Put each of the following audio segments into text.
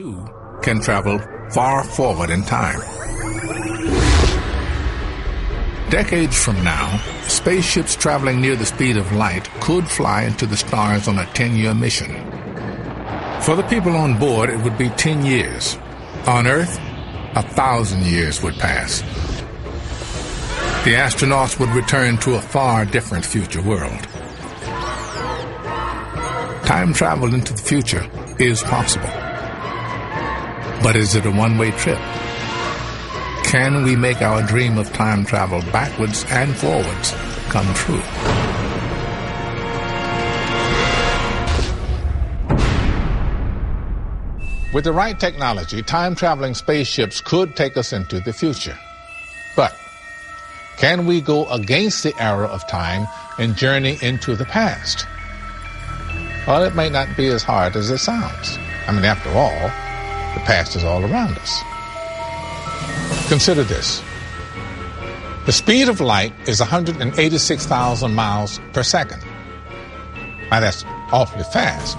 too, can travel far forward in time. Decades from now, spaceships traveling near the speed of light could fly into the stars on a 10-year mission. For the people on board, it would be 10 years. On Earth, 1,000 years would pass. The astronauts would return to a far different future world. Time travel into the future is possible. But is it a one-way trip? Can we make our dream of time travel backwards and forwards come true? With the right technology, time-traveling spaceships could take us into the future. But can we go against the arrow of time and journey into the past? Well, it may not be as hard as it sounds. I mean, after all, the past is all around us. Consider this. The speed of light is 186,000 miles per second. Now, that's awfully fast.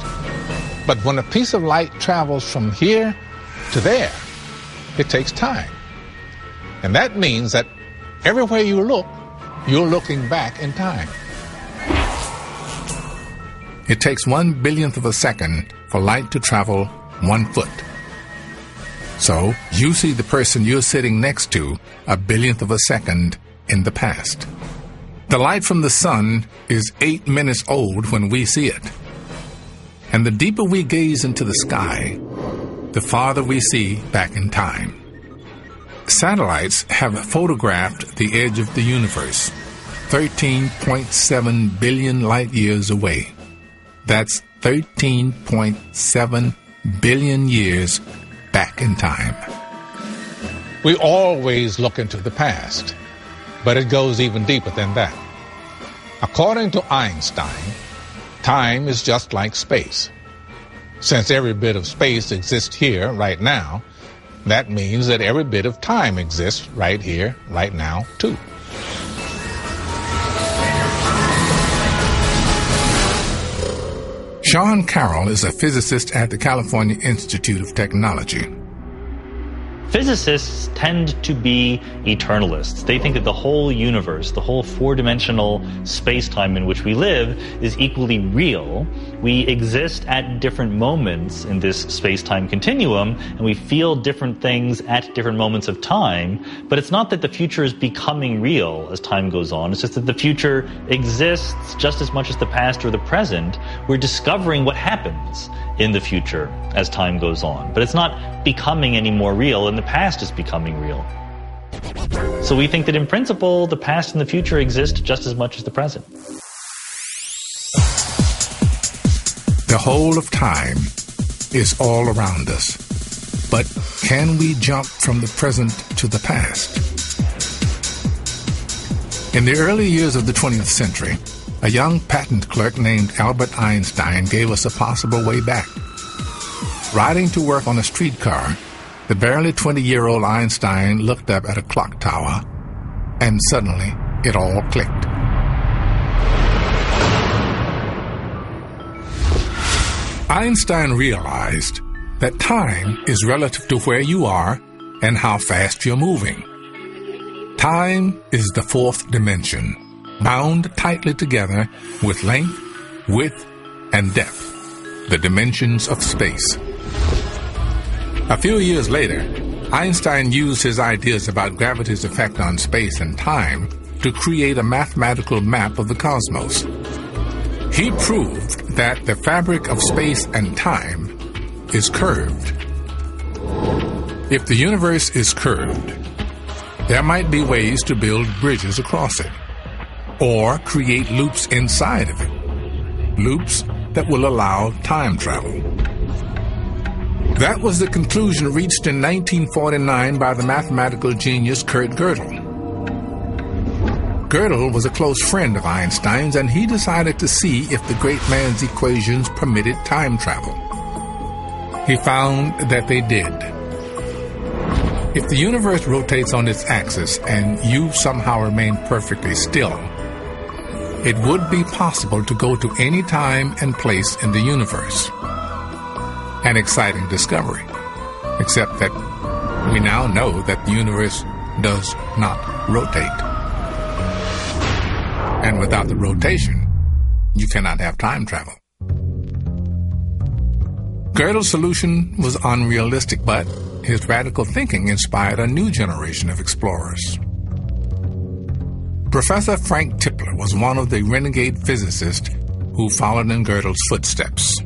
But when a piece of light travels from here to there, it takes time. And that means that everywhere you look, you're looking back in time. It takes 1/1000th of a second for light to travel 1 foot. So you see the person you're sitting next to 1/1000th of a second in the past. The light from the sun is 8 minutes old when we see it. And the deeper we gaze into the sky, the farther we see back in time. Satellites have photographed the edge of the universe, 13.7 billion light years away. That's 13.7 billion years back in time. We always look into the past, but it goes even deeper than that. According to Einstein, time is just like space. Since every bit of space exists here, right now, that means that every bit of time exists right here, right now, too. Sean Carroll is a physicist at the California Institute of Technology. Physicists tend to be eternalists. They think that the whole universe, the whole four-dimensional space-time in which we live, is equally real. We exist at different moments in this space-time continuum, and we feel different things at different moments of time. But it's not that the future is becoming real as time goes on. It's just that the future exists just as much as the past or the present. We're discovering what happens in the future as time goes on. But it's not becoming any more real, and the past is becoming real. So we think that in principle, the past and the future exist just as much as the present. The whole of time is all around us. But can we jump from the present to the past? In the early years of the 20th century, a young patent clerk named Albert Einstein gave us a possible way back. Riding to work on a streetcar, the barely 20-year-old Einstein looked up at a clock tower, and suddenly it all clicked. Einstein realized that time is relative to where you are and how fast you're moving. Time is the fourth dimension, bound tightly together with length, width, and depth, the dimensions of space. A few years later, Einstein used his ideas about gravity's effect on space and time to create a mathematical map of the cosmos. He proved that the fabric of space and time is curved. If the universe is curved, there might be ways to build bridges across it, or create loops inside of it, loops that will allow time travel. That was the conclusion reached in 1949 by the mathematical genius Kurt Gödel. Gödel was a close friend of Einstein's, and he decided to see if the great man's equations permitted time travel. He found that they did. If the universe rotates on its axis and you somehow remain perfectly still, it would be possible to go to any time and place in the universe. An exciting discovery. except that we now know that the universe does not rotate. And without the rotation, you cannot have time travel. Gödel's solution was unrealistic, but his radical thinking inspired a new generation of explorers. Professor Frank Tipler was one of the renegade physicists who followed in Gödel's footsteps.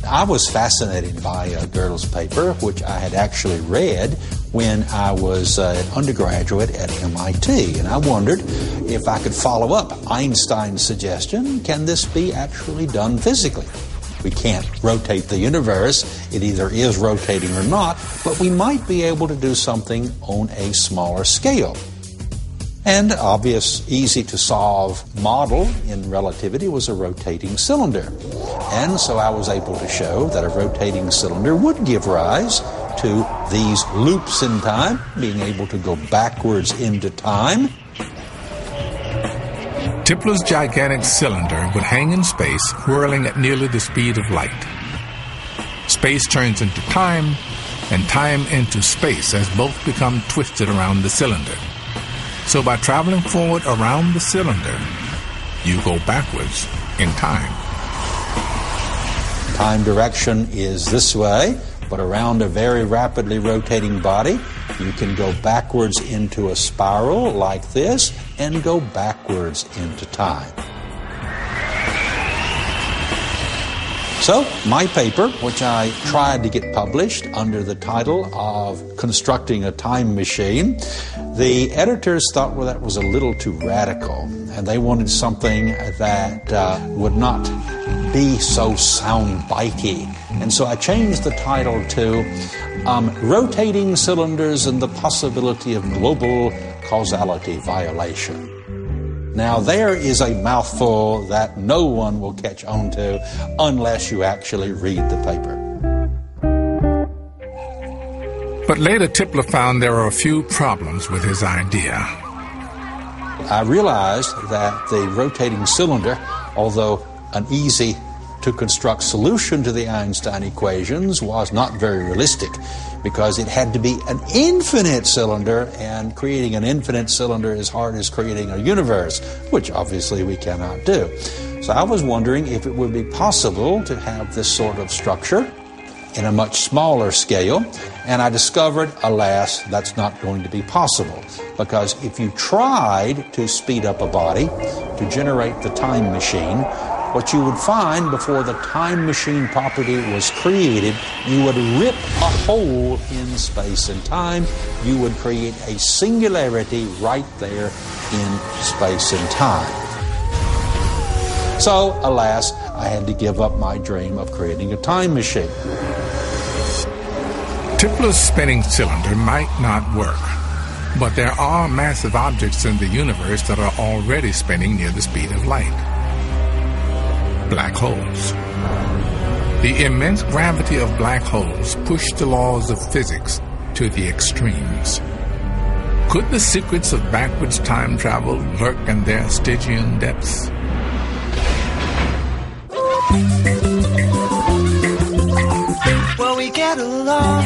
I was fascinated by Gödel's paper, which I had actually read when I was an undergraduate at MIT, and I wondered if I could follow up Einstein's suggestion, can this be actually done physically? We can't rotate the universe, it either is rotating or not, but we might be able to do something on a smaller scale. And obvious, easy-to-solve model in relativity was a rotating cylinder. And so I was able to show that a rotating cylinder would give rise to these loops in time, being able to go backwards into time. Tipler's gigantic cylinder would hang in space, whirling at nearly the speed of light. Space turns into time, and time into space as both become twisted around the cylinder. So by traveling forward around the cylinder, you go backwards in time. Time direction is this way, but around a very rapidly rotating body, you can go backwards into a spiral like this and go backwards into time. So, my paper, which I tried to get published under the title of Constructing a Time Machine, the editors thought, well, that was a little too radical, and they wanted something that would not be so sound-bitey. And so I changed the title to Rotating Cylinders and the Possibility of Global Causality Violation. Now, there is a mouthful that no one will catch on to unless you actually read the paper. But later, Tipler found there were a few problems with his idea. I realized that the rotating cylinder, although an easy-to-construct solution to the Einstein equations, was not very realistic, because it had to be an infinite cylinder, and creating an infinite cylinder is hard as creating a universe, which obviously we cannot do. So I was wondering if it would be possible to have this sort of structure in a much smaller scale, and I discovered, alas, that's not going to be possible, because if you tried to speed up a body to generate the time machine, what you would find before the time machine property was created, you would rip a hole in space and time. You would create a singularity right there in space and time. So, alas, I had to give up my dream of creating a time machine. Tipler's spinning cylinder might not work, but there are massive objects in the universe that are already spinning near the speed of light. Black holes. The immense gravity of black holes push the laws of physics to the extremes. Could the secrets of backwards time travel lurk in their Stygian depths? Well, we get along.